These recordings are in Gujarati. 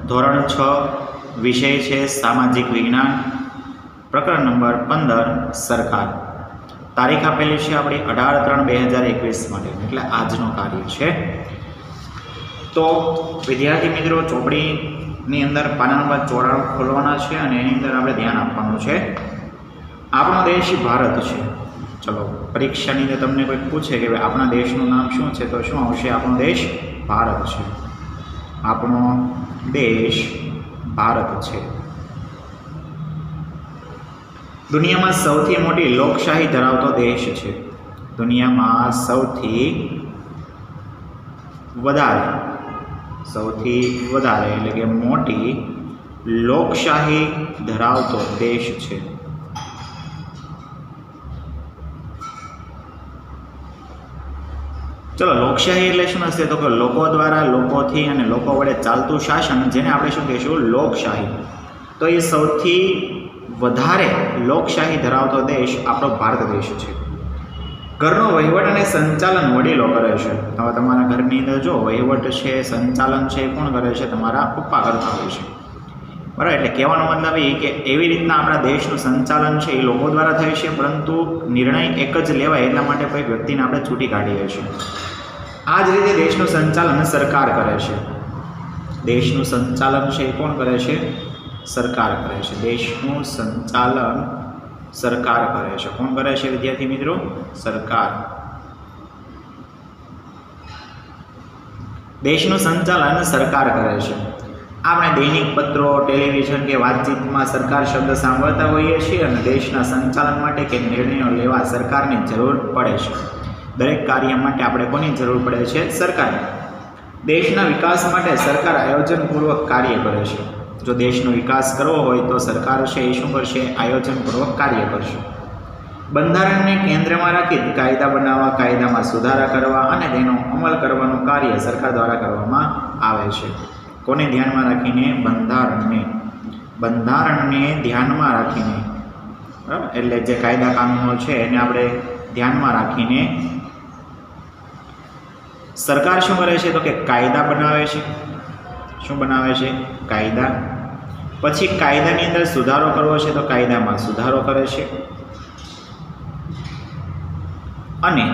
ધોરણ 6 વિષય છે સામાજિક વિજ્ઞાન, પ્રકરણ નંબર 15 સરકાર. તારીખ આપેલી છે આપણી 18/3/2021 માટે, એટલે આજનું કાર્ય છે. તો વિદ્યાર્થી મિત્રો, ચોપડીની અંદર પાના નંબર 94 ખોલવાના છે અને એની અંદર આપણે ધ્યાન આપવાનું છે. આપણો દેશ ભારત છે. ચલો, પરીક્ષાની અંદર તમને કોઈ પૂછે કે ભાઈ આપણા દેશનું નામ શું છે, તો શું આવશે? આપણો દેશ ભારત છે. આપણો દેશ ભારત છે. દુનિયામાં સૌથી મોટી લોકશાહી ધરાવતો દેશ છે. દુનિયામાં સૌથી વધારે એટલે કે મોટી લોકશાહી ધરાવતો દેશ છે. ચલો, લોકશાહી એટલે શું હશે? તો કે લોકો દ્વારા, લોકોથી અને લોકો વડે ચાલતું શાસન, જેને આપણે શું કહીશું? લોકશાહી. તો એ સૌથી વધારે લોકશાહી ધરાવતો દેશ આપણો ભારત દેશ છે. ઘરનો વહીવટ અને સંચાલન વડીલો કરે છે. હવે તમારા ઘરની અંદર જો વહીવટ છે, સંચાલન છે, કોણ કરે છે? તમારા પપ્પા કરતા હોય છે, બરાબર. એટલે કહેવાનો મતલબ એ કે એવી રીતના આપણા દેશનું સંચાલન છે એ લોકો દ્વારા થાય છે, પરંતુ નિર્ણય એક જ લેવાય એટલા માટે કોઈ વ્યક્તિને આપણે છૂટી કાઢીએ છીએ. આ જ રીતે દેશનું સંચાલન સરકાર કરે છે. દેશનું સંચાલન છે એ કોણ કરે છે? સરકાર કરે છે. દેશનું સંચાલન સરકાર કરે છે. કોણ કરે છે વિદ્યાર્થી મિત્રો? સરકાર. દેશનું સંચાલન સરકાર કરે છે. આપણે દૈનિક પત્રો, ટેલિવિઝન કે વાતચીતમાં સરકાર શબ્દ સાંભળતા હોઈએ છીએ અને દેશના સંચાલન માટે કે નિર્ણયો લેવા સરકારની જરૂર પડે છે. દરેક કાર્ય માટે આપણે કોની જરૂર પડે છે? સરકારની. દેશના વિકાસ માટે સરકાર આયોજનપૂર્વક કાર્ય કરે છે. જો દેશનો વિકાસ કરવો હોય તો સરકાર છે એ શું કરશે? આયોજનપૂર્વક કાર્ય કરશે. બંધારણને કેન્દ્રમાં રાખી કાયદા બનાવવા, કાયદામાં સુધારા કરવા અને તેનો અમલ કરવાનું કાર્ય સરકાર દ્વારા કરવામાં આવે છે. કોને ધ્યાનમાં રાખીને? બંધારણને ધ્યાનમાં રાખીને, બરાબર. એટલે જે કાયદા કાનૂનો છે એને આપણે ધ્યાનમાં રાખીને સરકાર શું કરે છે? તો કે કાયદા બનાવે છે. શું બનાવે છે? કાયદા. પછી કાયદાની અંદર સુધારો કરવો છે તો કાયદામાં સુધારો કરે છે અને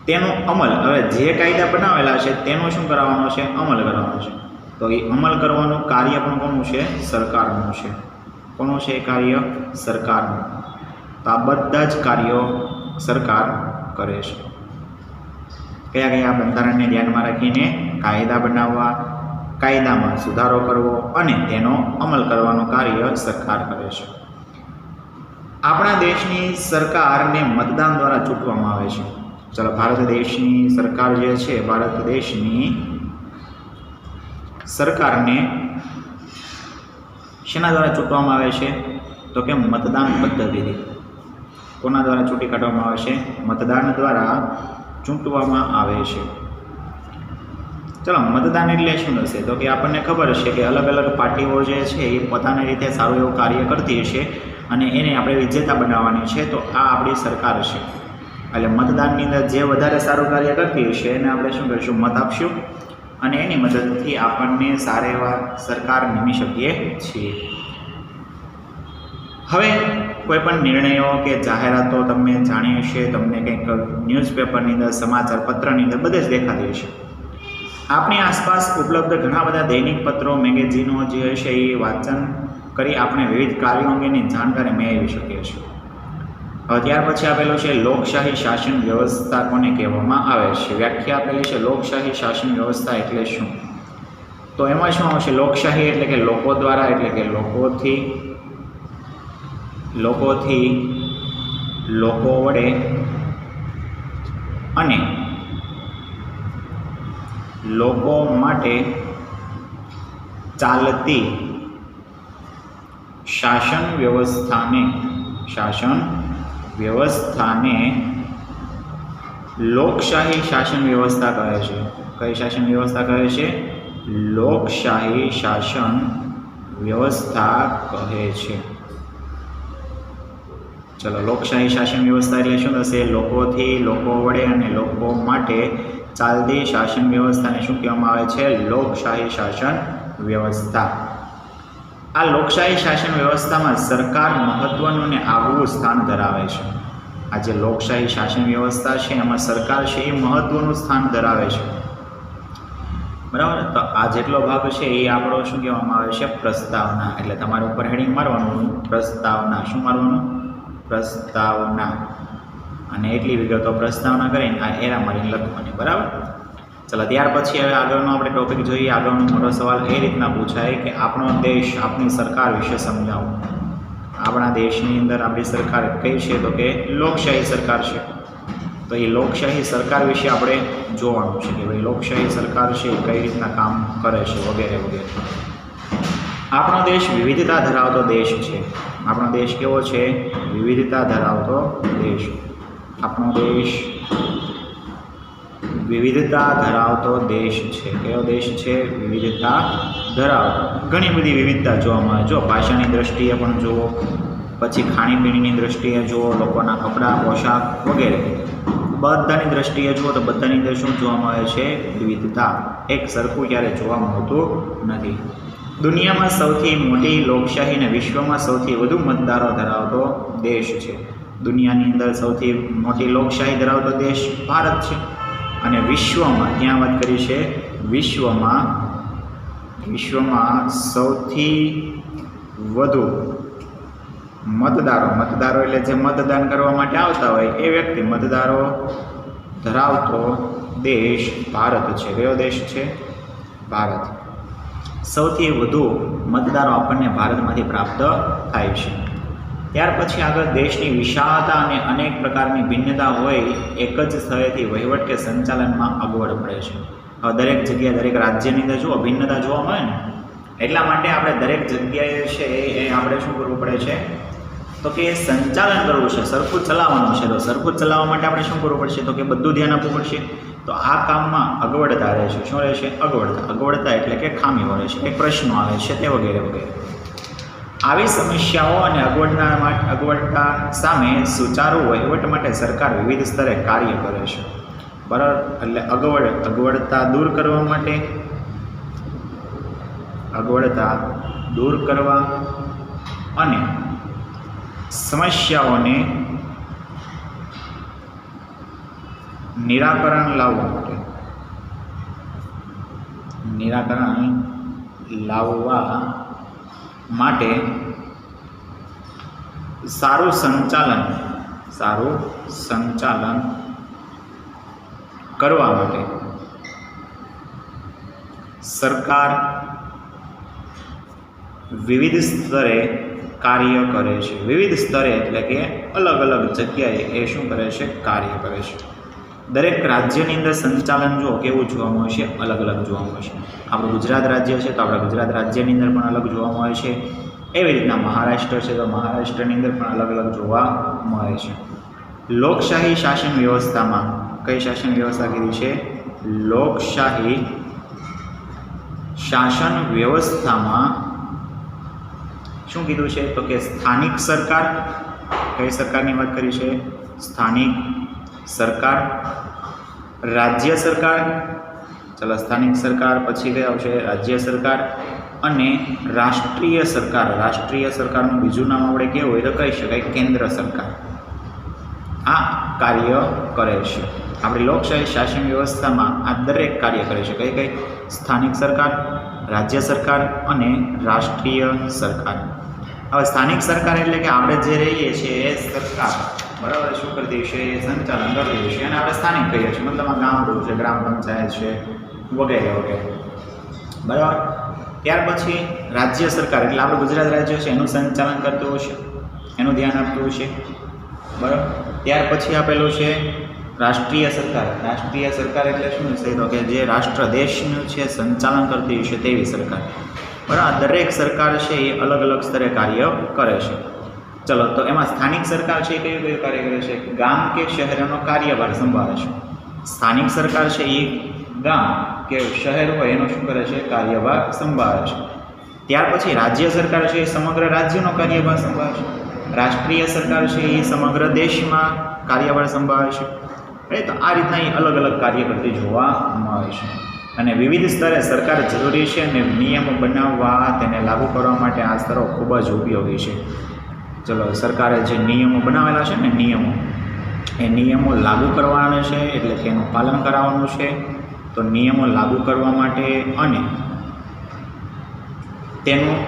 તેનો અમલ, હવે જે કાયદા બનાવેલા છે તેનો શું કરાવવાનો છે? અમલ કરવાનો છે. તો એ અમલ કરવાનું કાર્ય પણ કોનું છે? સરકારનું છે. કોનું છે કાર્ય? સરકારનું. તો આ બધા જ કાર્યો સરકાર કરે છે. કયા કયા? બંધારણને ધ્યાનમાં રાખીને કાયદા બનાવવા, કાયદામાં સુધારો કરવો અને તેનો અમલ કરવાનું કાર્ય સરકાર કરે છે. આપણા દેશની સરકારને મતદાન દ્વારા ચૂંટવામાં આવે છે. ચલો, ભારત દેશની સરકાર જે છે, ભારત દેશની સરકારને શેના દ્વારા ચૂંટવામાં આવે છે? તો કે મતદાન પદ્ધતિથી. કોના દ્વારા ચૂંટી કાઢવામાં આવે છે? મતદાન દ્વારા ચૂંટવામાં આવે છે. ચલો, મતદાન એટલે શું હશે? તો કે આપણને ખબર છે કે અલગ અલગ પાર્ટીઓ જે છે એ પોતાની રીતે સારું એવું કાર્ય કરતી હશે અને એને આપણે વિજેતા બનાવવાની છે. તો આ આપણી સરકાર છે. એટલે મતદાનની અંદર જે વધારે સારું કાર્ય કરતી હશે એને આપણે શું કરીશું? મત આપશું અને એની મદદથી આપણને સારા એવા સરકાર નિમી શકીએ છીએ. હવે કોઈ પણ નિર્ણયો કે જાહેરાતો તમે જાણી હશે, તમને કંઈક ન્યૂઝપેપરની અંદર, સમાચાર પત્રની અંદર બધે જ દેખાતી હશે. આપણી આસપાસ ઉપલબ્ધ ઘણા બધા દૈનિક પત્રો, મેગેઝીનો જે હશે એ વાંચન કરી આપણે વિવિધ કાર્યો અંગેની જાણકારી મેળવી શકીએ છીએ. હવે ત્યાર પછી આપેલું છે લોકશાહી શાસન વ્યવસ્થા કોને કહેવામાં આવે છે? વ્યાખ્યા આપેલી છે લોકશાહી શાસન વ્યવસ્થા એટલે શું? તો એમાં શું આવશે? લોકશાહી એટલે કે લોકો દ્વારા, એટલે કે લોકોથી, લોકો વડે અને લોકો માટે ચાલતી શાસન વ્યવસ્થાને લોકશાહી શાસન વ્યવસ્થા કહે છે. કઈ શાસન વ્યવસ્થા કહે છે? લોકશાહી શાસન વ્યવસ્થા કહે છે. ચલો, લોકશાહી શાસન વ્યવસ્થા એટલે શું થશે? લોકોથી, લોકો વડે અને લોકો માટે ચાલતી શાસન વ્યવસ્થાને શું કહેવામાં આવે છે? લોકશાહી શાસન વ્યવસ્થા. આ લોકશાહી શાસન વ્યવસ્થામાં સરકાર મહત્વનું અને આગવું સ્થાન ધરાવે છે. આ જે લોકશાહી શાસન વ્યવસ્થા છે એમાં સરકાર છે એ મહત્વનું સ્થાન ધરાવે છે. બરાબર. તો આ જેટલો ભાગ છે એ આપણો શું કહેવામાં આવે છે? પ્રસ્તાવના. એટલે તમારે ઉપર હેડિંગ મારવાનું પ્રસ્તાવના. શું મારવાનું? પ્રસ્તાવના. અને એટલી વિગતો પ્રસ્તાવના કરીને આ એરા મારીને લખવાની. બરાબર. ચાલો ત્યાર પછી હવે આગળનો આપણે ટોપિક જોઈએ. આગળનો મોટો સવાલ એ રીતના પૂછાય કે આપણો દેશ, આપણી સરકાર વિશે સમજાવો. આપણા દેશની અંદર આપણી સરકાર કઈ છે? તો કે લોકશાહી સરકાર છે. તો એ લોકશાહી સરકાર વિશે આપણે જોવાનું છે કે ભાઈ લોકશાહી સરકાર છે એ કઈ રીતના કામ કરે છે વગેરે વગેરે. આપણો દેશ વિવિધતા ધરાવતો દેશ છે. આપણો દેશ કેવો છે? વિવિધતા ધરાવતો દેશ. આપણો દેશ વિવિધતા ધરાવતો દેશ છે. કયો દેશ છે? વિવિધતા ધરાવતો. ઘણી બધી વિવિધતા જોવા મળે. જો ભાષાની દ્રષ્ટિએ પણ જુઓ, પછી ખાણીપીણીની દ્રષ્ટિએ જુઓ, લોકોના કપડાં, પોશાક વગેરે બધાની દ્રષ્ટિએ જુઓ તો બધાની અંદર શું જોવા મળે છે? વિવિધતા. એક સરખું ક્યારે જોવા મળતું નથી. દુનિયામાં સૌથી મોટી લોકશાહી અને વિશ્વમાં સૌથી વધુ મતદારો ધરાવતો દેશ છે. દુનિયાની અંદર સૌથી મોટી લોકશાહી ધરાવતો દેશ ભારત છે. અને વિશ્વમાં, ત્યાં વાત કરી છે વિશ્વમાં સૌથી વધુ મતદારો એટલે જે મતદાન કરવા માટે આવતા હોય એ વ્યક્તિ, મતદારો ધરાવતો દેશ ભારત છે. કયો દેશ છે? ભારત. સૌથી વધુ મતદારો આપણને ભારતમાંથી પ્રાપ્ત થાય છે. ત્યાર પછી આગળ દેશની વિશાળતા અને અનેક પ્રકારની ભિન્નતા હોય એક જ સ્થળેથી વહીવટ કે સંચાલનમાં અગવડ પડે છે. હવે દરેક જગ્યાએ, દરેક રાજ્યની અંદર જુઓ ભિન્નતા જોવા મળે ને, એટલા માટે આપણે દરેક જગ્યાએ છે એ આપણે શું કરવું પડે છે? તો કે સંચાલન કરવું છે, સરખું ચલાવવાનું છે. તો સરખું ચલાવવા માટે આપણે શું કરવું પડશે? તો કે બધું ધ્યાન આપવું પડશે. તો આ કામમાં અગવડતા રહે છે. શું રહે છે? અગવડતા એટલે કે ખામીઓ રહે છે, એક પ્રશ્નો આવે છે તે વગેરે વગેરે. આવી સમસ્યાઓ અને અગવડતા સામે સુચારુ વહીવટ માટે સરકાર વિવિધ સ્તરે કાર્ય કરે છે. બરાબર. એટલે અગવડતા દૂર કરવા માટે, અગવડતા દૂર કરવા અને સમસ્યાઓને નિરાકરણ લાવવા માટે સારું સંચાલન કરવા માટે સરકાર વિવિધ સ્તરે કાર્ય કરે છે. વિવિધ સ્તરે એટલે કે અલગ અલગ જગ્યાએ એ શું કરે છે? કાર્ય કરે છે. દરેક રાજ્યની અંદર સંચાલન જો કેવું જોવા મળે છે? અલગ અલગ જોવા મળે છે. આપણું ગુજરાત રાજ્ય છે તો આપણા ગુજરાત રાજ્યની અંદર પણ અલગ જોવા મળે છે. એવી રીતના મહારાષ્ટ્ર છે તો મહારાષ્ટ્રની અંદર પણ અલગ અલગ જોવા મળે છે. લોકશાહી શાસન વ્યવસ્થામાં કઈ શાસન વ્યવસ્થા કીધી છે? લોકશાહી શાસન વ્યવસ્થામાં શું કીધું છે? તો કે સ્થાનિક સરકાર. કઈ સરકારની વાત કરી છે? સ્થાનિક સરકાર. રાજ્ય સરકાર. ચાલો સ્થાનિક સરકાર, પછી કઈ આવશે? રાજ્ય સરકાર. અને રાષ્ટ્રીય સરકાર. રાષ્ટ્રીય સરકારનું બીજું નામ આપણે કેવું હોય તો કહી શકાય કેન્દ્ર સરકાર. આ કાર્ય કરે છે. આપણી લોકશાહી શાસન વ્યવસ્થામાં આ દરેક કાર્ય કરે છે. કઈ કઈ? સ્થાનિક સરકાર, રાજ્ય સરકાર અને રાષ્ટ્રીય સરકાર. હવે સ્થાનિક સરકાર એટલે કે આપણે જે રહીએ છીએ એ સરકાર, બરાબર, શું કરતી છે? એ સંચાલન કરતી છે. અને આપણે સ્થાનિક કહીએ છીએ, મતલબ આ ગામડું છે, ગ્રામ પંચાયત છે વગેરે વગેરે. બરાબર. ત્યાર પછી રાજ્ય સરકાર એટલે આપણું ગુજરાત રાજ્ય છે એનું સંચાલન કરતું હશે, એનું ધ્યાન આપતું હશે. બરાબર. ત્યાર પછી આપેલું છે રાષ્ટ્રીય સરકાર. રાષ્ટ્રીય સરકાર એટલે શું છે? તો કે જે રાષ્ટ્ર દેશનું છે સંચાલન કરતી હશે તેવી સરકાર. બરાબર. દરેક સરકાર છે એ અલગ અલગ સ્તરે કાર્ય કરે છે. ચલો તો એમાં સ્થાનિક સરકાર છે એ કયું કયું કાર્ય કરે છે? ગામ કે શહેરનો કાર્યભાર સંભાળે છે. સ્થાનિક સરકાર છે એ ગામ કે શહેર હોય એનો શું કરે છે? કાર્યભાર સંભાળે છે. ત્યાર પછી રાજ્ય સરકાર છે એ સમગ્ર રાજ્યનો કાર્યભાર સંભાળે છે. રાષ્ટ્રીય સરકાર છે એ સમગ્ર દેશમાં કાર્યભાર સંભાળે છે. તો આ રીતના એ અલગ અલગ કાર્ય કરતી જોવા મળે છે. અને વિવિધ સ્તરે સરકાર જરૂરી છે અને નિયમો બનાવવા તેને લાગુ કરવા માટે આ સ્તરો ખૂબ જ ઉપયોગી છે. ચલો, સરકારે જે નિયમો બનાવેલા છે ને એ નિયમો લાગુ કરવાના છે, એટલે કે એનું પાલન કરાવવાનું છે. તો નિયમો લાગુ કરવા માટે અને તેનું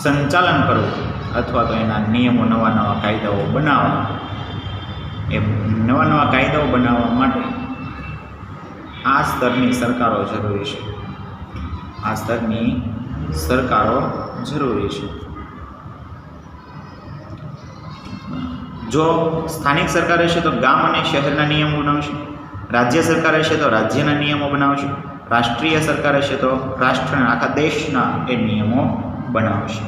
સંચાલન કરવું અથવા તો એના નિયમો નવા કાયદાઓ બનાવવા, એ નવા કાયદાઓ બનાવવા માટે આ સ્તરની સરકારો જરૂરી છે. આ સ્તરની સરકારો જરૂરી છે. જો સ્થાનિક સરકાર હશે તો ગામ અને શહેરના નિયમો બનાવશે, રાજ્ય સરકાર હશે તો રાજ્યના નિયમો બનાવશે, રાષ્ટ્રીય સરકાર હશે તો રાષ્ટ્રના આખા દેશના એ નિયમો બનાવશે.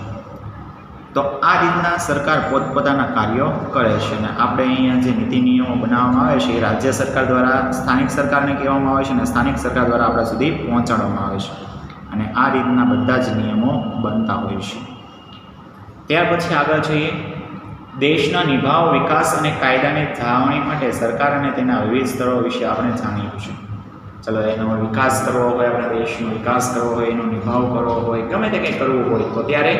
તો આ રીતના સરકાર પોતપોતાના કાર્યો કરે છે. અને આપણે અહીંયા જે નીતિ નિયમો બનાવવામાં આવે છે એ રાજ્ય સરકાર દ્વારા સ્થાનિક સરકારને કહેવામાં આવે છે અને સ્થાનિક સરકાર દ્વારા આપણા સુધી પહોંચાડવામાં આવે છે. અને આ રીતના બધા જ નિયમો બનતા હોય છે. ત્યાર પછી આગળ જોઈએ, દેશના નિભાવ, વિકાસ અને કાયદાની જાળવણી માટે સરકાર અને તેના વિવિધ સ્તરો વિશે આપણે જાણીશું છે. ચલો, એનો વિકાસ કરવો હોય, આપણા દેશનો વિકાસ કરવો હોય, એનો નિભાવ કરવો હોય, ગમે તે કંઈ કરવું હોય તો ત્યારે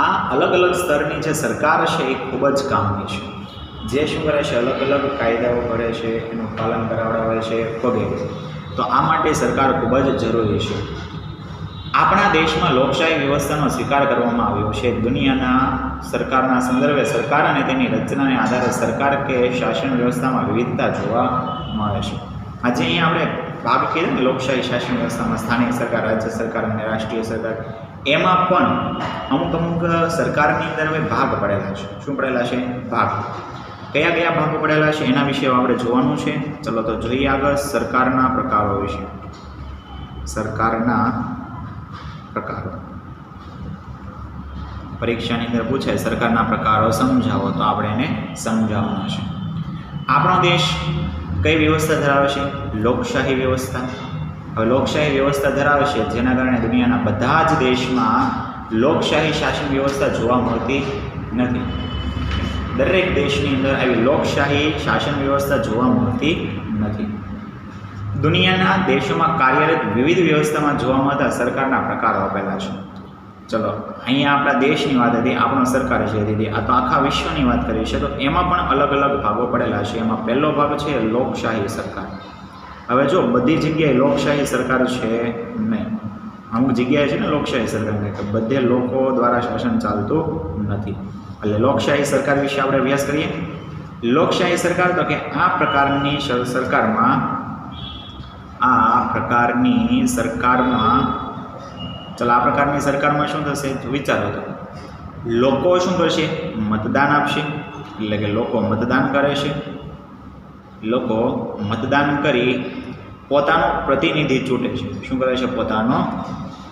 આ અલગ અલગ સ્તરની જે સરકાર છે એ ખૂબ જ કામની છે. જે શું કરે છે, અલગ અલગ કાયદાઓ કરે છે, એનું પાલન કરાવડાવે છે વગેરે. તો આ માટે સરકાર ખૂબ જ જરૂરી છે. આપણા દેશમાં લોકશાહી વ્યવસ્થાનો સ્વીકાર કરવામાં આવ્યો છે. દુનિયાના સરકારના સંદર્ભે સરકાર અને તેની રચનાને આધારે સરકાર કે શાસન વ્યવસ્થામાં વિવિધતા જોવા મળે છે. આજે અહીંયા આપણે ભાગ કીધો ને, લોકશાહી શાસન વ્યવસ્થામાં સ્થાનિક સરકાર, રાજ્ય સરકાર અને રાષ્ટ્રીય સરકાર, એમાં પણ અમુક સરકારની અંદર ભાગ પડેલા છે. શું પડેલા છે? ભાગ. કયા કયા ભાગો પડેલા છે એના વિશે આપણે જોવાનું છે. ચલો તો જોઈએ આગળ સરકારના પ્રકારો વિશે. સરકારના પ્રકારો પરીક્ષાની અંદર પૂછે, સરકારના પ્રકારો સમજાવો, તો આપણે એને સમજાવવાના છે. આપણો દેશ કઈ વ્યવસ્થા ધરાવે છે? લોકશાહી વ્યવસ્થા. હવે લોકશાહી વ્યવસ્થા ધરાવે છે, જેના કારણે દુનિયાના બધા જ દેશમાં લોકશાહી શાસન વ્યવસ્થા જોવા મળતી નથી. દરેક દેશની અંદર આવી લોકશાહી શાસન વ્યવસ્થા જોવા મળતી નથી. દુનિયાના દેશોમાં કાર્યરત વિવિધ વ્યવસ્થામાં જોવા મળતા સરકારના પ્રકારો આપેલા છે. ચલો, અહીંયા આપણા દેશની વાત હતી, આપણો સરકાર છે દીદી. આ તો આખા વિશ્વની વાત કરી છે, તો એમાં પણ અલગ અલગ ભાગો પડેલા છે. એમાં પહેલો ભાગ છે લોકશાહી સરકાર. હવે જો બધી જગ્યાએ લોકશાહી સરકાર છે નહીં, અમુક જગ્યાએ છે ને લોકશાહી સરકાર, કે બધે લોકો દ્વારા શાસન ચાલતું નથી. એટલે લોકશાહી સરકાર વિશે આપણે અભ્યાસ કરીએ. લોકશાહી સરકાર તો કે આ પ્રકારની સરકારમાં ચલો આ પ્રકારની સરકારમાં શું થશે વિચારો તો, લોકો શું કરશે? મતદાન આપશે. એટલે કે લોકો મતદાન કરે છે. લોકો મતદાન કરી પોતાનો પ્રતિનિધિ ચૂંટે છે. શું કરે છે? પોતાનો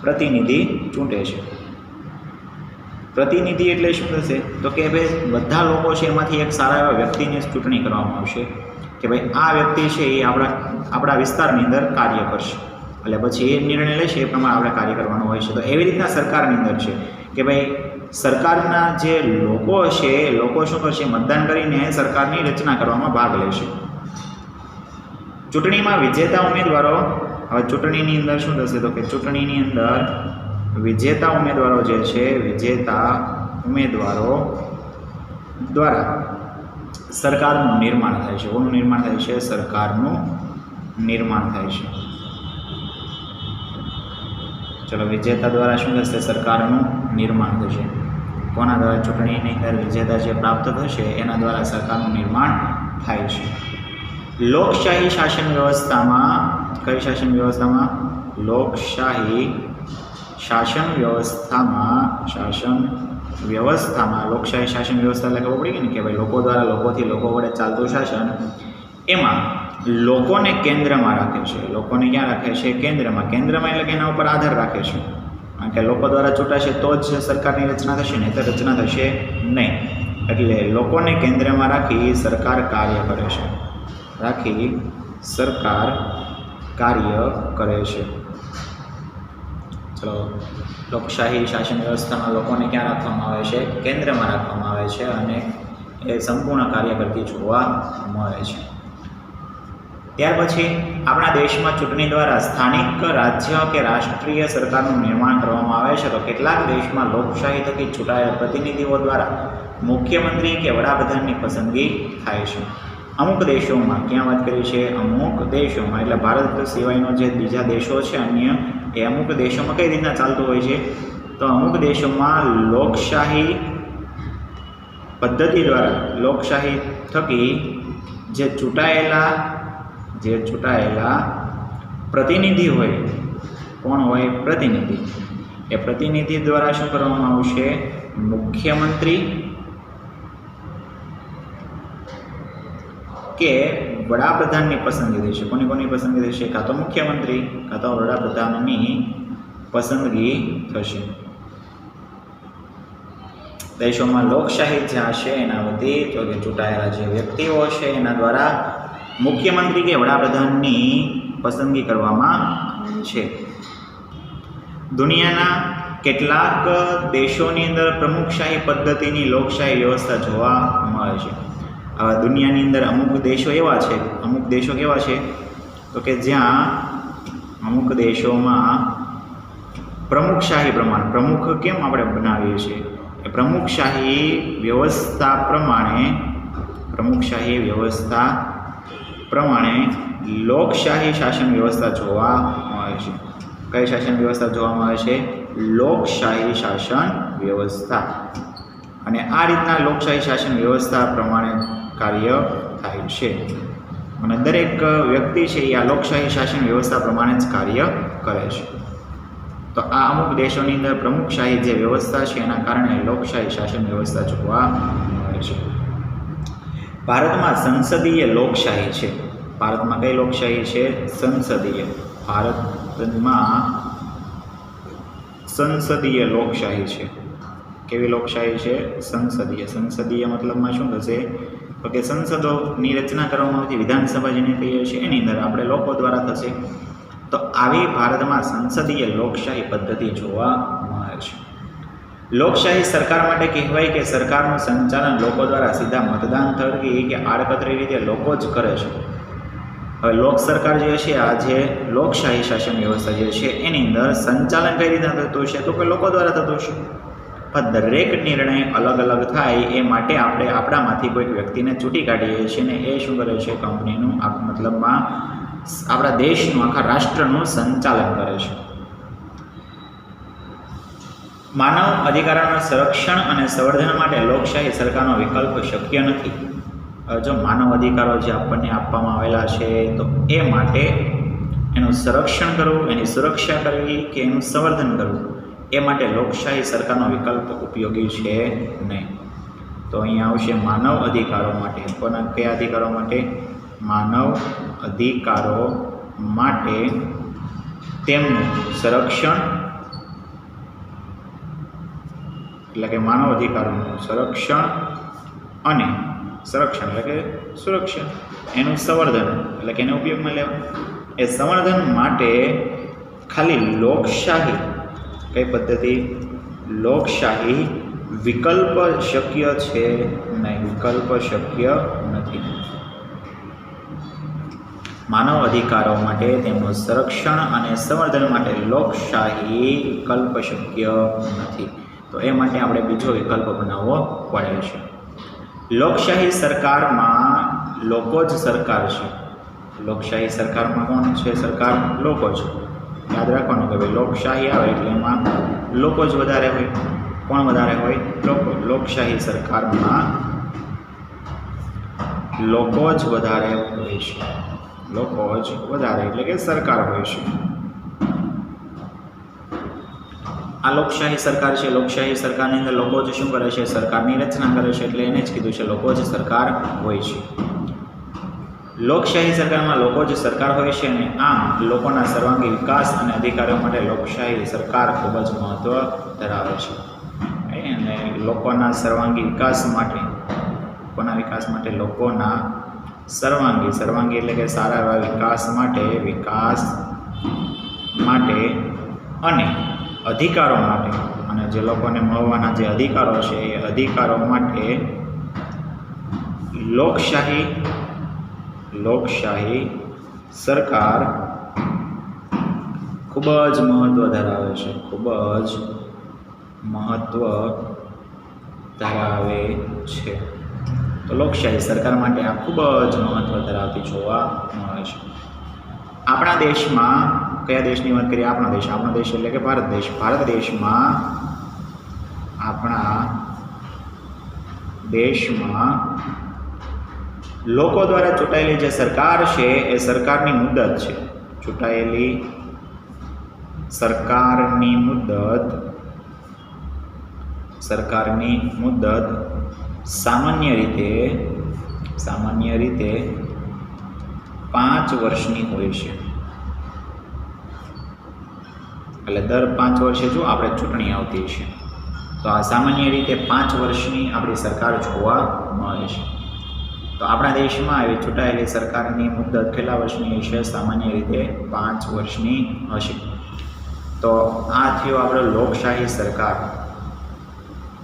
પ્રતિનિધિ ચૂંટે છે. પ્રતિનિધિ એટલે શું થશે? તો કે ભાઈ બધા લોકો છે એમાંથી એક સારા એવા વ્યક્તિની ચૂંટણી કરવામાં આવશે કે ભાઈ આ વ્યક્તિ છે એ આપણા વિસ્તારની અંદર કાર્ય કરશે. એટલે પછી એ નિર્ણય લેશે, એ પ્રમાણે આપણે કાર્ય કરવાનું હોય છે. તો એવી રીતના સરકારની અંદર છે કે ભાઈ સરકારના જે લોકો છે એ લોકો શું કરશે? મતદાન કરીને સરકારની રચના કરવામાં ભાગ લેશે. ચૂંટણીમાં વિજેતા ઉમેદવારો, હવે ચૂંટણીની અંદર શું થશે? તો કે ચૂંટણીની અંદર વિજેતા ઉમેદવારો જે છે, વિજેતા ઉમેદવારો દ્વારા સરકારનું નિર્માણ થાય છે. કોનું નિર્માણ થાય છે? સરકારનું નિર્માણ થાય છે. ચલો, વિજેતા દ્વારા શું થશે? સરકારનું નિર્માણ થશે. કોના દ્વારા? ચૂંટણીની અંદર વિજેતા જે પ્રાપ્ત થશે એના દ્વારા સરકારનું નિર્માણ થાય છે. લોકશાહી શાસન વ્યવસ્થામાં, કઈ શાસન વ્યવસ્થામાં? લોકશાહી શાસન વ્યવસ્થામાં, લોકશાહી શાસન વ્યવસ્થા એટલે ખબર પડી ગઈ ને કે ભાઈ લોકો દ્વારા, લોકોથી, લોકો વડે ચાલતું શાસન. એમાં લોકોને કેન્દ્રમાં રાખે છે. લોકોને ક્યાં રાખે છે? કેન્દ્રમાં. કેન્દ્રમાં એટલે કે એના ઉપર આધાર રાખે છે, કારણ કે લોકો દ્વારા ચૂંટાશે તો જ સરકારની રચના થશે, નહીં તો રચના થશે નહીં. એટલે લોકોને કેન્દ્રમાં રાખી સરકાર કાર્ય કરે છે. ચલો, લોકશાહી શાસન વ્યવસ્થામાં લોકોને ક્યાં રાખવામાં આવે છે? કેન્દ્રમાં રાખવામાં આવે છે અને એ સંપૂર્ણ કાર્ય કરતી જોવા મળે છે. ત્યાર પછી આપણા દેશમાં ચૂંટણી દ્વારા સ્થાનિક રાજ્ય કે રાષ્ટ્રીય સરકારનું નિર્માણ કરવામાં આવે છે, તો કેટલાક દેશમાં લોકશાહી થકી ચૂંટાયેલા પ્રતિનિધિઓ દ્વારા મુખ્યમંત્રી કે વડાપ્રધાનની પસંદગી થાય છે. અમુક દેશોમાં ક્યાં વાત કરી છે? અમુક દેશોમાં, એટલે ભારત સિવાયનો જે બીજા દેશો છે અન્ય, એ અમુક દેશોમાં કઈ રીતના ચાલતું હોય છે? તો અમુક દેશોમાં લોકશાહી પદ્ધતિ દ્વારા, લોકશાહી થકી જે ચૂંટાયેલા પ્રતિનિધિ હોય, કોણ હોય? પ્રતિનિધિ. એ પ્રતિનિધિ દ્વારા શું કરવામાં આવશે? મુખ્યમંત્રી કે વડાપ્રધાનની પસંદગી થશે. કોની પસંદગી થશે? કાં તો મુખ્યમંત્રી કાં તો વડાપ્રધાનની પસંદગી થશે. દેશોમાં લોકશાહી જ્યાં છે એના વતી તો કે ચૂંટાયેલા જે વ્યક્તિઓ છે એના દ્વારા મુખ્યમંત્રી કે વડાપ્રધાનની પસંદગી કરવામાં આવે છે. દુનિયાના કેટલાક દેશોની અંદર પ્રમુખશાહી પદ્ધતિની લોકશાહી વ્યવસ્થા જોવા મળે છે. દુનિયાની અંદર અમુક દેશો કેવા છે તો કે જ્યાં અમુક દેશોમાં પ્રમુખશાહી પ્રમાણે, પ્રમુખ કેમ આપણે બનાવીએ છીએ? એ પ્રમુખશાહી વ્યવસ્થા પ્રમાણે લોકશાહી શાસન વ્યવસ્થા જોવા મળે છે. કઈ શાસન વ્યવસ્થા જોવા મળે છે? લોકશાહી શાસન વ્યવસ્થા. અને આ રીતના લોકશાહી શાસન વ્યવસ્થા પ્રમાણે કાર્ય થાય છે અને દરેક વ્યક્તિ છે એ આ લોકશાહી શાસન વ્યવસ્થા પ્રમાણે જ કાર્ય કરે છે. તો આ અમુક દેશોની અંદર પ્રમુખશાહી જે વ્યવસ્થા છે એના કારણે લોકશાહી શાસન વ્યવસ્થા જોવા મળે છે. ભારતમાં સંસદીય લોકશાહી છે. ભારતમાં કઈ લોકશાહી છે? સંસદીય. ભારતમાં સંસદીય લોકશાહી છે. કેવી લોકશાહી છે? સંસદીય. સંસદીય મતલબમાં શું થશે? તો કે સંસદોની રચના કરવામાં આવતી, વિધાનસભા જેને કહીએ છીએ એની અંદર આપણે લોકો દ્વારા થશે. તો આવી ભારતમાં સંસદીય લોકશાહી પદ્ધતિ જોવા મળે છે. લોકશાહી સરકાર માટે કહેવાય કે સરકારનું સંચાલન લોકો દ્વારા સીધા મતદાન થકી કે આડકતરી રીતે લોકો જ કરે છે. હવે લોક સરકાર જે છે, આ જે લોકશાહી શાસન વ્યવસ્થા જે છે એની અંદર સંચાલન કઈ રીતના થતું છે? તો કે લોકો દ્વારા થતું છે. પણ દરેક નિર્ણય અલગ અલગ થાય એ માટે આપણે આપણામાંથી કોઈક વ્યક્તિને ચૂંટી કાઢીએ છીએ ને એ શું કરે છે? કંપનીનું મતલબમાં આપણા દેશનું, આખા રાષ્ટ્રનું સંચાલન કરે છે. માનવ અધિકારોના સંરક્ષણ અને સંવર્ધન માટે લોકશાહી સરકારનો વિકલ્પ શક્ય નથી. જો માનવ અધિકારો જે આપણને આપવામાં આવેલા છે તો એ માટે એનું સંરક્ષણ કરવું, એની સુરક્ષા કરવી કે એનું સંવર્ધન કરવું, એ માટે લોકશાહી સરકારનો વિકલ્પ ઉપયોગી છે નહીં. તો અહીંયા આવશે માનવ અધિકારો માટે. કોના કયા અધિકારો માટે? માનવ અધિકારો માટે તેમનું સંરક્ષણ, એટલે કે માનવ અધિકારોનું સંરક્ષણ અને સંરક્ષણ એટલે કે સુરક્ષા, એનું સંવર્ધન એટલે કે એને ઉપયોગમાં લેવા. એ સંવર્ધન માટે ખાલી લોકશાહી, કઈ પદ્ધતિ? લોકશાહી વિકલ્પ શક્ય છે નહીં, વિકલ્પ શક્ય નથી. માનવ અધિકારો માટે તેમનું સંરક્ષણ અને સંવર્ધન માટે લોકશાહી વિકલ્પ શક્ય નથી. તો એ માટે આપણે બીજો વિકલ્પ બનાવવો પડે છે. લોકશાહી સરકારમાં લોકો જ સરકાર છે. લોકશાહી સરકારમાં કોણ છે? સરકાર લોકો જ. યાદ રાખવાનું કે ભાઈ લોકશાહી આવે એટલે એમાં લોકો જ વધારે હોય. કોણ વધારે હોય? લોકો. લોકશાહી સરકારમાં લોકો જ વધારે હોય છે. લોકો જ વધારે એટલે કે સરકાર હોય છે. આ લોકશાહી સરકાર છે. લોકશાહી સરકારની અંદર લોકો જ શું કરે છે? સરકારની રચના કરે છે. એટલે એને જ કીધું છે લોકો જ સરકાર હોય છે. લોકશાહી સરકારમાં લોકો જ સરકાર હોય છે અને આમ લોકોના સર્વાંગી વિકાસ અને અધિકારો માટે લોકશાહી સરકાર ખૂબ જ મહત્ત્વ ધરાવે છે. અને લોકોના સર્વાંગી વિકાસ માટે, કોના વિકાસ માટે? લોકોના સર્વાંગી એટલે કે સારા એવા વિકાસ માટે અને અધિકારો માટે, અને જે લોકોને મળવાના જે અધિકારો છે એ અધિકારો માટે લોકશાહી સરકાર ખૂબ જ મહત્ત્વ ધરાવે છે, ખૂબ જ મહત્ત્વ ધરાવે છે. તો લોકશાહી સરકાર માટે આ ખૂબ જ મહત્ત્વ ધરાવતી જોવા મળે છે. આપણા દેશમાં, કયા દેશની વાત કરીએ? આપણો દેશ એટલે કે ભારત દેશ. ભારત દેશમાં, આપણા દેશમાં લોકો દ્વારા ચૂંટાયેલી જે સરકાર છે એ સરકારની મુદત છે. ચૂંટાયેલી સરકારની મુદત સામાન્ય રીતે 5 વર્ષની હોય છે. એટલે દર 5 વર્ષે જો આપણે ચૂંટણી આવતી છે, તો આ સામાન્ય રીતે 5 વર્ષની આપણી સરકાર જોવા મળે છે. તો આપણા દેશમાં આવી ચૂંટાયેલી સરકારની મુદત કેટલા વર્ષની હશે? સામાન્ય રીતે 5 વર્ષની હશે. તો આ થયો આપણો લોકશાહી સરકાર.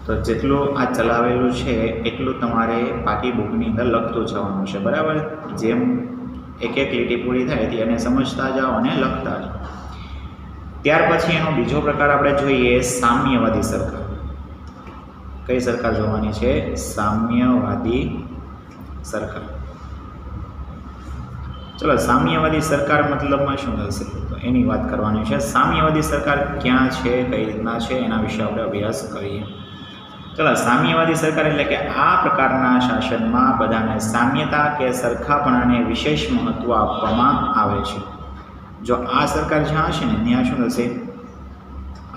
તો જેટલું આ ચલાવેલું છે એટલું તમારે પાકી બુકની અંદર લખતું જવાનું છે, બરાબર? જેમ એક એક લીટી પૂરી થાય તે એને સમજતા જાઓ અને લખતા જાઓ. ત્યાર પછી એનો બીજો પ્રકાર આપણે જોઈએ, સામ્યવાદી સરકાર. કઈ સરકાર જોવાની છે? સામ્યવાદી સરકાર. ચલો, સામ્યવાદી સરકાર મતલબમાં શું થશે? તો એની વાત કરવાની છે. સામ્યવાદી સરકાર ક્યાં છે, કઈ રીતના છે, એના વિશે આપણે અભ્યાસ કરીએ. ચલો, સામ્યવાદી સરકાર એટલે કે આ પ્રકારના શાસનમાં બધાને સામ્યતા કે સરખાપણાને વિશેષ મહત્વ આપવામાં આવે છે. જો આ સરકાર જ્યાં હશે ને ત્યાં શું થશે?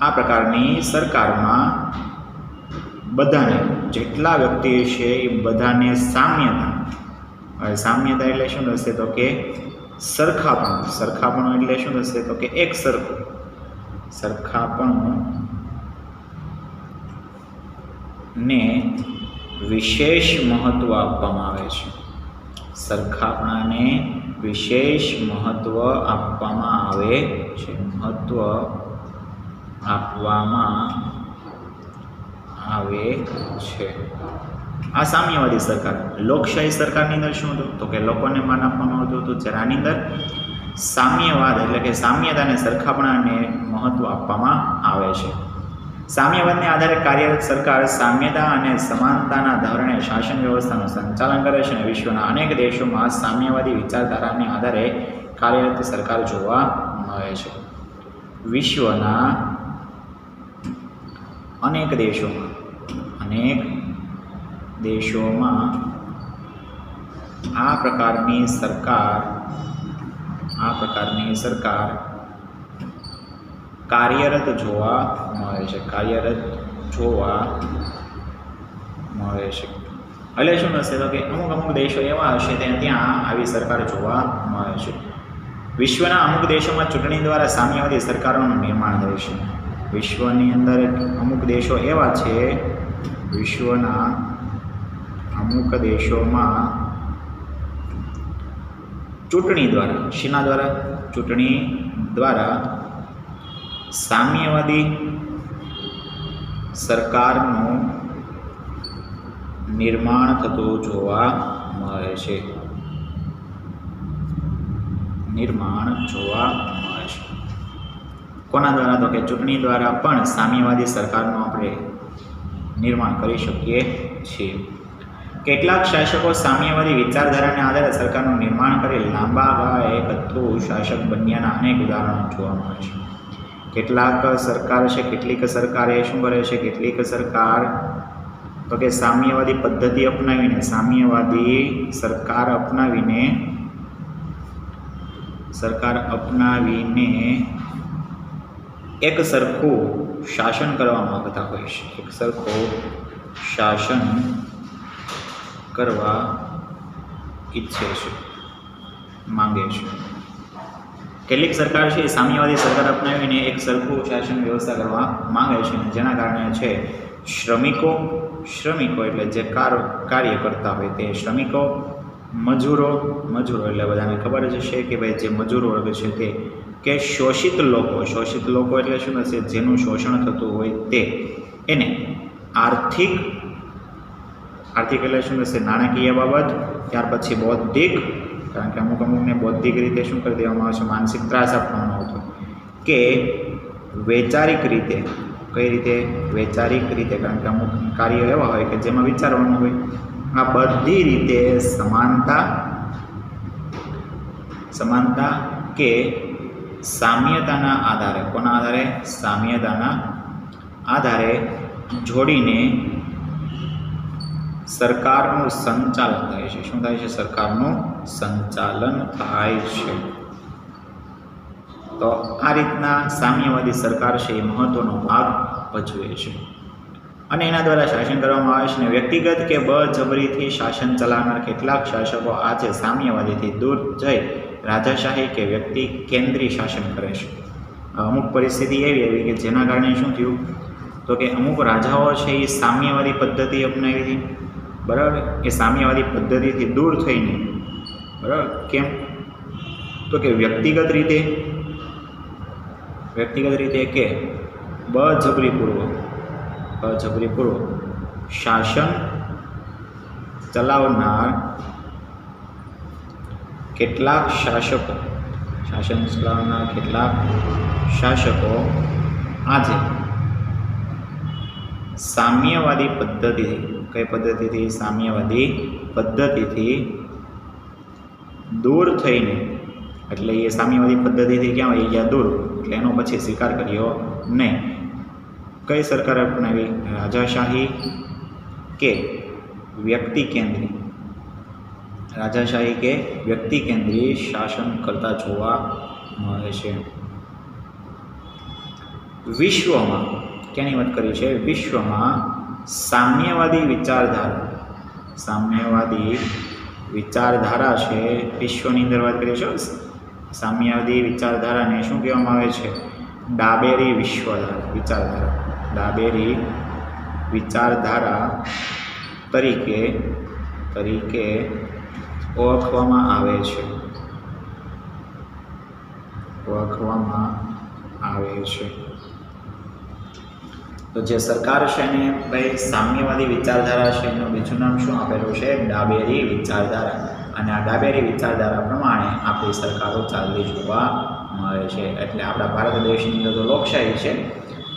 આ પ્રકારની સરકારમાં બધાને, જેટલા વ્યક્તિ છે એ બધાને સામ્યતા. હવે સામ્યતા એટલે શું થશે? તો કે સરખાપણું. સરખાપણું એટલે શું થશે? તો કે એક સરખું. સરખાપણું ને વિશેષ મહત્વ આપવામાં આવે છે. સરખાપણાને વિશેષ મહત્વ આપવામાં આવે છે. આ સામ્યવાદી સરકાર. લોકશાહી સરકારની અંદર શું હતું? તો કે લોકોને માન આપવામાં આવતું હતું. જ્યારે આની અંદર સામ્યવાદ એટલે કે સામ્યતાને, સરખાપણાને મહત્વ આપવામાં આવે છે. સામ્યવાદને આધારે કાર્યરત સરકાર સામ્યતા અને સમાનતાના ધોરણે શાસન વ્યવસ્થાનું સંચાલન કરે છે અને વિશ્વના અનેક દેશોમાં સામ્યવાદી વિચારધારાને આધારે કાર્યરત સરકાર જોવા મળે છે. વિશ્વના અનેક દેશોમાં આ પ્રકારની સરકાર કાર્યરત જોવા મળે છે. એટલે શું હશે? તો કે અમુક દેશો એવા હશે ત્યાં આવી સરકાર જોવા મળે છે. વિશ્વના અમુક દેશોમાં ચૂંટણી દ્વારા સામ્યવાદી સરકારોનું નિર્માણ થાય છે. વિશ્વની અંદર અમુક દેશો એવા છે, વિશ્વના અમુક દેશોમાં ચૂંટણી દ્વારા, શેના દ્વારા? ચૂંટણી દ્વારા સામ્યવાદી સરકારનું નિર્માણ થતું જોવા મળે છે. કોના દ્વારા? તો કે ચૂંટણી દ્વારા પણ સામ્યવાદી સરકારનું આપણે નિર્માણ કરી શકીએ છીએ. કેટલાક શાસકો સામ્યવાદી વિચારધારાને આધારે સરકારનું નિર્માણ કરી લાંબા ગાળે કથ્થુ શાસક બન્યાના અનેક ઉદાહરણો જોવા મળે છે. કેટલીક સરકાર શું કરે છે? કેટલીક સરકાર તો કે સામ્યવાદી પદ્ધતિ અપનાવીને, સામ્યવાદી સરકાર અપનાવીને એક સરખું શાસન કરવા માંગતા હોય છે. એક સરખું શાસન કરવા માંગે છે. કેટલીક સરકાર છે સામ્યવાદી સરકાર અપનાવીને એક સરખું શાસન વ્યવસ્થા કરવા માંગે છે, જેના કારણે છે શ્રમિકો એટલે જે કાર્ય કરતા હોય તે શ્રમિકો, મજૂરો એટલે બધાને ખબર જ છે કે ભાઈ જે મજૂર વર્ગ છે તે, કે શોષિત લોકો એટલે શું થશે? જેનું શોષણ થતું હોય તે, એને આર્થિક એટલે શું થશે? નાણાકીય બાબત. ત્યાર પછી બૌદ્ધિક કારણ કે અમુકને બૌદ્ધિક રીતે શું કરી દેવામાં આવે છે, માનસિક ત્રાસ આપવાનો હતો. કે વૈચારિક રીતે, કઈ રીતે? વૈચારિક રીતે, કારણ કે અમુક કાર્યો એવા હોય કે જેમાં વિચારવાનું હોય. આ બધી રીતે સમાનતા કે સામ્યતાના આધારે, કોના આધારે? સામ્યતાના આધારે જોડીને સરકારનું સંચાલન થાય છે. શું થાય છે? સરકારનું સંચાલન થાય છે. તો આ રીતના સામ્યવાદી સરકાર છે એ મહત્વનો ભાગ ભજવે છે અને એના દ્વારા શાસન કરવામાં આવે છે. અને વ્યક્તિગત કે બળજબરીથી શાસન ચલાવનાર કેટલાક શાસકો આજે સામ્યવાદીથી દૂર જઈ રાજાશાહી કે વ્યક્તિ કેન્દ્રીય શાસન કરે છે. અમુક પરિસ્થિતિ એવી આવી કે જેના કારણે શું થયું, તો કે અમુક રાજાઓ છે એ સામ્યવાદી પદ્ધતિ અપનાવી હતી. બરાબર? એ સામ્યવાદી પદ્ધતિથી દૂર થઈને, બરાબર, કેમ? તો કે વ્યક્તિગત રીતે કે બળજબરીપૂર્વક શાસન ચલાવનાર કેટલાક શાસકો આજે સામ્યવાદી પદ્ધતિથી, કઈ પદ્ધતિથી? સામ્યવાદી પદ્ધતિથી દૂર થઈને, એટલે એ સામ્યવાદી પદ્ધતિથી ક્યાં વહી ગયા? દૂર. એટલે એનો પછી સ્વીકાર કર્યો નહીં. કઈ સરકાર અપનાવી? રાજાશાહી કે વ્યક્તિ કેન્દ્રી? રાજાશાહી કે વ્યક્તિ કેન્દ્રી શાસન કરતા જોવા મળે છે. વિશ્વમાં ક્યાંની વાત કરી છે? વિશ્વમાં સામ્યવાદી વિચારધારા છે. વિશ્વની અંદર વાત કરીએ છો, સામ્યવાદી વિચારધારાને શું કહેવામાં આવે છે? ડાબેરી વિચારધારા. ડાબેરી વિચારધારા તરીકે ઓળખવામાં આવે છે. તો જે સરકાર છે એને ભાઈ સામ્યવાદી વિચારધારા છે, એનું બીજું નામ શું આપેલું છે? ડાબેરી વિચારધારા. અને આ ડાબેરી વિચારધારા પ્રમાણે આપણી સરકારો ચાલતી જોવા મળે છે. એટલે આપણા ભારત દેશની અંદર તો લોકશાહી છે,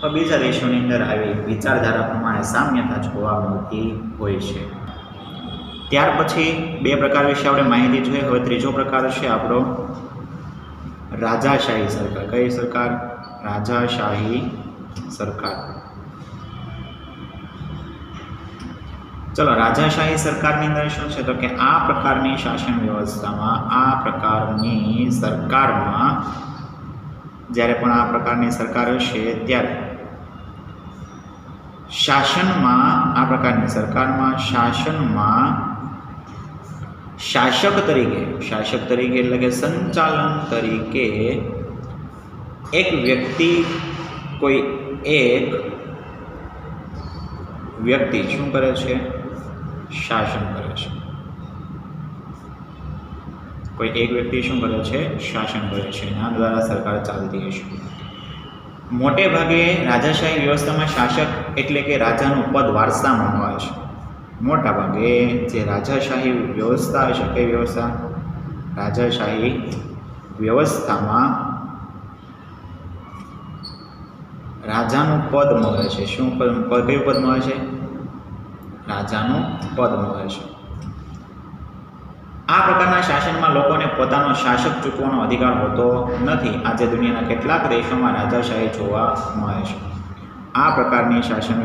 તો બીજા દેશોની અંદર આવી વિચારધારા પ્રમાણે સામ્યતા જોવા મળતી હોય છે. ત્યાર પછી બે પ્રકાર વિશે આપણે માહિતી જોઈએ. હવે ત્રીજો પ્રકાર છે આપણો રાજાશાહી સરકાર. કઈ સરકાર? રાજાશાહી સરકાર. ચલો, રાજાશાહી સરકારની અંદર શું છે? તો કે આ પ્રકારની શાસન વ્યવસ્થામાં, આ પ્રકારની સરકારમાં, જ્યારે પણ આ પ્રકારની સરકાર હશે ત્યારે શાસનમાં શાસક તરીકે એટલે કે સંચાલન તરીકે એક વ્યક્તિ શું કરે છે? શાસન કરે છે. કોઈ એક વ્યક્તિ શું કરે છે? શાસન કરે છે. એના દ્વારા સરકાર ચાલતી હશે. મોટે ભાગે રાજાશાહી વ્યવસ્થામાં શાસક એટલે કે રાજાનું પદ વારસામાં હોય છે. મોટા ભાગે જે રાજાશાહી વ્યવસ્થા હશે, કઈ વ્યવસ્થા? રાજાશાહી વ્યવસ્થામાં રાજાનું પદ મળે છે. શું કયું પદ મળે છે? રાજાનું પદ મળે છે. આ પ્રકારના શાસનમાં લોકોને પોતાનો શાસક ચૂંટવાનો અધિકાર હોતો નથી. આજે દુનિયાના કેટલાક દેશોમાં રાજાશાહી જોવા મળે છે. આ પ્રકારની શાસન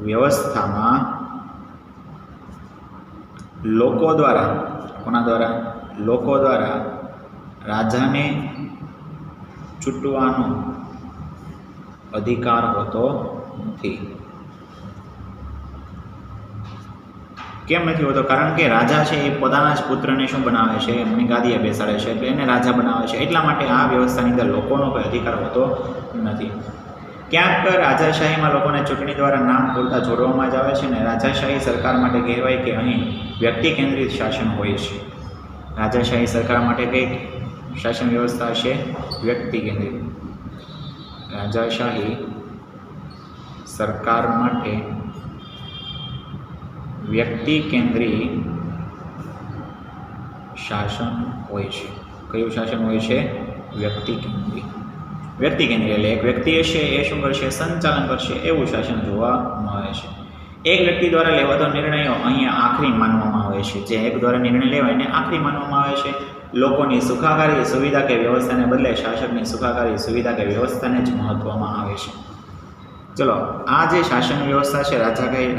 વ્યવસ્થામાં લોકો દ્વારા, કોના દ્વારા? લોકો દ્વારા રાજાને ચૂંટવાનો અધિકાર હોતો નથી. કેમ નથી હોતો? કારણ કે રાજા છે એ પોતાના જ પુત્રને શું બનાવે છે? એમની ગાદીએ બેસાડે છે, એટલે એને રાજા બનાવે છે. એટલા માટે આ વ્યવસ્થાની અંદર લોકોનો કોઈ અધિકાર હોતો નથી. ક્યાંક રાજાશાહીમાં લોકોને ચૂંટણી દ્વારા નામ પૂરતા જોડવામાં જ આવે છે. ને રાજાશાહી સરકાર માટે કહેવાય કે અહીં વ્યક્તિ કેન્દ્રિત શાસન હોય છે. રાજાશાહી સરકાર માટે કઈ શાસન વ્યવસ્થા છે? વ્યક્તિ કેન્દ્રિત. રાજાશાહી સરકાર માટે વ્યક્તિ કેન્દ્રી શાસન હોય છે. કયું શાસન હોય છે? વ્યક્તિ કેન્દ્રી. વ્યક્તિ કેન્દ્રી એટલે એક વ્યક્તિ હશે એ શું કરશે? સંચાલન કરશે એવું શાસન જોવા મળે છે. એક વ્યક્તિ દ્વારા લેવાતો નિર્ણયો અહીંયા આખરી માનવામાં આવે છે. જે એક દ્વારા નિર્ણય લેવાય એને આખરી માનવામાં આવે છે. લોકોની સુખાકારી સુવિધા કે વ્યવસ્થાને બદલે શાસકની સુખાકારી સુવિધા કે વ્યવસ્થાને જ મહત્વમાં આવે છે. ચલો, આ જે શાસન વ્યવસ્થા છે,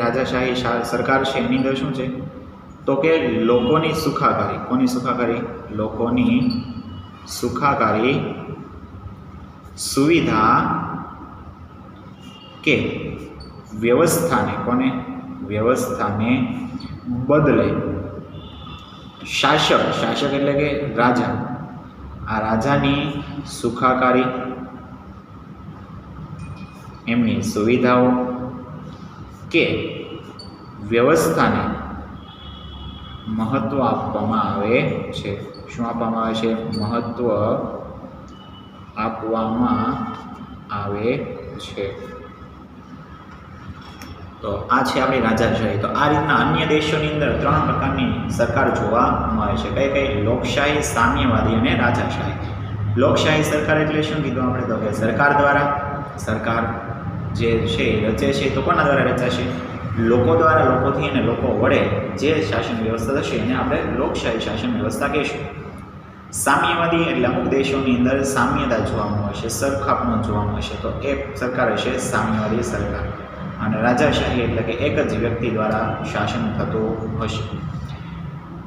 રાજાશાહી સરકાર છે, એની અંદર શું છે? તો કે લોકોની સુખાકારી. કોની સુખાકારી? લોકોની સુખાકારી સુવિધા કે વ્યવસ્થાને, કોને? વ્યવસ્થાને બદલે શાસક એટલે કે રાજા, આ રાજાની સુખાકારી, એમની સુવિધાઓ કે વ્યવસ્થાને મહત્વ આપવામાં આવે છે. શું આપવામાં આવે છે? મહત્વ આપવામાં આવે છે. તો આ છે આપણી રાજાશાહી. તો આ રીતના અન્ય દેશોની અંદર 3 પ્રકારની સરકાર જોવા મળે છે. કઈ કઈ? લોકશાહી, સામ્યવાદી અને રાજાશાહી. લોકશાહી સરકાર એટલે શું કીધું આપણે? તો કે સરકાર દ્વારા, સરકાર જે છે રચે છે તો કોના દ્વારા રચાશે? લોકો દ્વારા, લોકોથી અને લોકો વડે જે શાસન વ્યવસ્થા થશે એને આપણે લોકશાહી શાસન વ્યવસ્થા કહીશું. સામ્યવાદી એટલે અમુક દેશોની અંદર સામ્યતા જોવા મળશે, સરખાપણું જોવા મળશે, તો એ સરકાર હશે સામ્યવાદી સરકાર. અને રાજાશાહી એટલે કે એક જ વ્યક્તિ દ્વારા શાસન થતું હશે.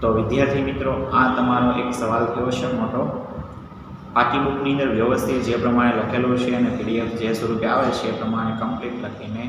તો વિદ્યાર્થી મિત્રો, આ તમારો એક સવાલ થયો છે મોટો. પાઠ્યબુકની અંદર વ્યવસ્થિત જે પ્રમાણે લખેલું છે અને PDF જે સ્વરૂપે આવે છે એ પ્રમાણે કમ્પ્લીટ લખીને